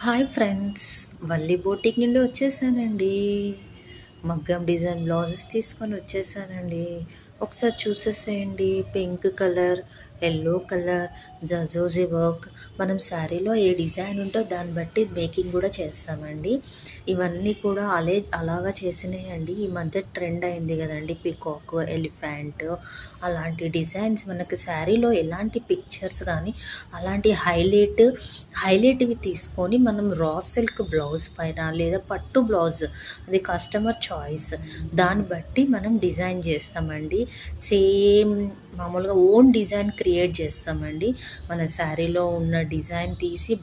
Hi friends! Valli boutique నుండి వచ్చేసానండి. మగ్గం డిజైన్ బ్లౌజెస్ తీసుకొని వచ్చేసానండి. ఒకసారి చూసేసేయండి. Pink colour, yellow colour, zardozi work. మనం శారీలో ఏ డిజైన్ ఉంటో దాన్ని బట్టి మేకింగ్ కూడా చేస్తామండి. ఇవన్నీ కూడా అలాగా చేసినాయండి. ఈ మధ్య ట్రెండ్ అయింది కదండి, పీకాక్, ఎలిఫెంట్ అలాంటి డిజైన్స్ మనకు శారీలో ఎలాంటి పిక్చర్స్ కానీ అలాంటి హైలైట్వి తీసుకొని మనం రా సిల్క్ బ్లౌజ్ పైన లేదా పట్టు బ్లౌజ్, అది కస్టమర్ చాయిస్, దాన్ని బట్టి మనం డిజైన్ చేస్తామండి. సేమ్ మామూలుగా ఓన్ డిజైన్ క్రియేట్ చేస్తామండి. మన శారీలో ఉన్న డిజైన్ తీసి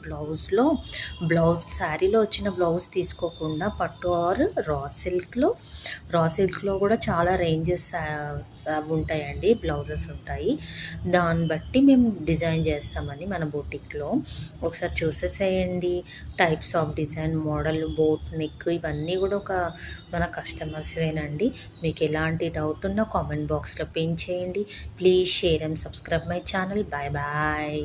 శారీలో వచ్చిన బ్లౌజ్ తీసుకోకుండా పట్టు ఆర్ రా సిల్క్లో కూడా చాలా రేంజెస్ ఉంటాయండి, బ్లౌజెస్ ఉంటాయి. దాన్ని బట్టి మేము డిజైన్ చేస్తామండి మన బొటిక్లో. ఒకసారి చూసేసేయండి. Types of design, model, boat neck ఇవన్నీ కూడా మన కస్టమర్స్వేనండి. మీకు ఎలాంటి డౌట్ ఉన్నా కామెంట్ బాక్స్లో పిన్ చేయండి. Please share and subscribe my channel. Bye bye.